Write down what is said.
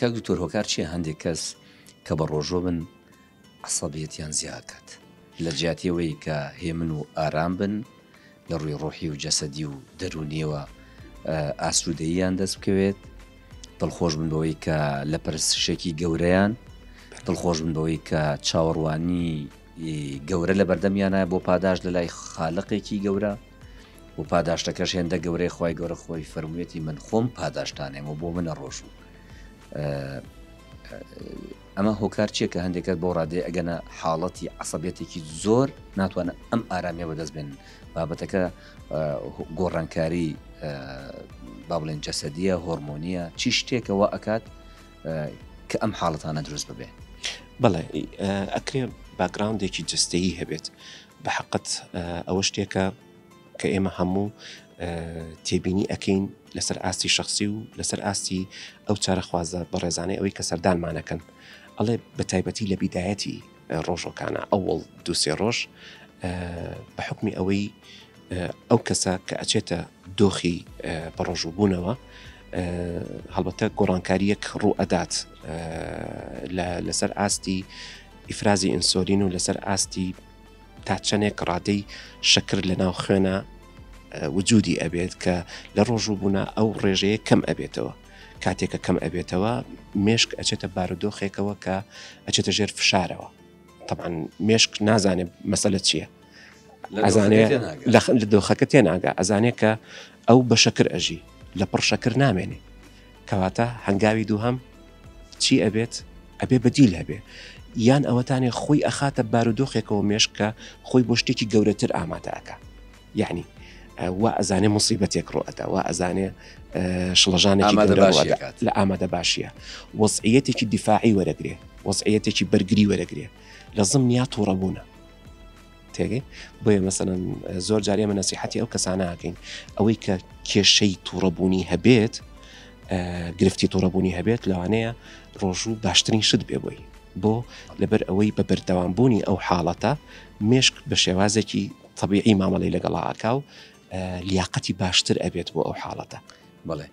کاک دکتۆر هۆکار چییە هەندێک کەس کە بە ڕۆژۆ بن عەسەبیەتیان زیادکات لە جیاتیەوەی کە هێمن و ئارام بن لە ڕووی ڕۆحی و جەسەدی و دەرونیەوە ئاسوودەییان دەست بکەوێت، دڵخۆش بن بەوەی کە لە پرسشێکی گەورەیان، دڵخۆش بن بەوەی کە چاوەڕوانی گەورە لە بەردەمیانە بۆ پاداش لە لای خالقێکی گەورە و پاداشتەکەش هێندە گەورەی خی گەورە خۆی فەرموویەتی من خۆم پاداشتانێمە بۆ منە ڕۆژ و ئەمە هۆکار چیە کە هەندێکت بۆ ڕادێ ئەگەنە حاڵەتی عەسەبیەتێکی زۆر ناتوانە ئەم ئارامیە بەدەست بێن بابەتەکە گۆڕانکاری با بڵێن جەسەدیە هۆرمۆنیە چی شتێکەوە ئەکات کە ئەم حاڵەتانە دروست ببێ؟ بەڵێ ئەکرێ باگراوندێکی جستەیی هەبێت بە حەقت ئەوە شتێکە کە ئێمە هەموو تێبینی ئەکەین لەسەر ئاستی شخصی و لەسەر ئاستی ئەو چارەخوازە بە ڕێزانەی ئەوەی کە سەردانمانەکەن ئەڵێ بە تایبەتی لە بیدایەتی ڕۆژۆکانە ئەوڵ دووسێ ڕۆژ بە حکمی ئەوەی ئەو کەسە کە ئەچێتە دۆخی بە ڕۆژوبوونەوە هەڵبەتە گۆڕانکاریەک ڕوو ئەدات لەسەر ئاستی ئیفرازی ئینسۆلین و لەسەر ئاستی تا چەندێک ڕادەی شەکر لە ناو خوێنە وجودی ئەبێت کە لە ڕۆژوبوونە ئەو ڕێژەیە کەم ئەبێتەوە کاتێکە کەم ئەبێتەوە مێشک ئەچێتە بارودۆخێکەوە کە ئەچێتە ژێر فشارەوە طبعاً مێشک نازانێت مەسەلە چییە ئەزانێ لە دۆخەکە تێناگا ئەزانێ کە ئەو بە شەکر ئەژی لە پڕ شەکر نامێنێ کەواتە هەنگاوی دووهەم چی ئەبێت ئەبێ بەدیل هەبێ یان ئەوەتانێ خۆی ئەخاتە بارودۆخێکەوە مێشکە خۆی بۆ شتێکی گەورەتر ئامادەکە یعنی وا ئەزانێ مصیبەتێک ڕۆئەدا وا ئەزانێ شڵەژانێکی لە ئامادە باشیە وەزعیەتێکی دیفاعی وەرەگرێ وەزعیەتێکی بەرگری وەرەگرێ لە زمنیا تووڕەبوونە تێگەی بۆیە مەسەلەن زۆر جارێ من نەسیحەتی ئەو کەسانەکەین ئەوەی کە کێشەی تووڕەبوونی هەبێت گرفتی تووڕەبوونی هەبێت لەوانەیە ڕۆژوو باشترین شت بێ بۆی بۆ لەبەر ئەوەی بە بەردەوامبوونی ئەو حاڵەتە مێشک بە شێوازێکی طبیعی مامەڵەی لەگەڵا ئاکا و لیاقەتی باشتر ئەبێت بۆ ئەو حاڵەتە. بەڵێ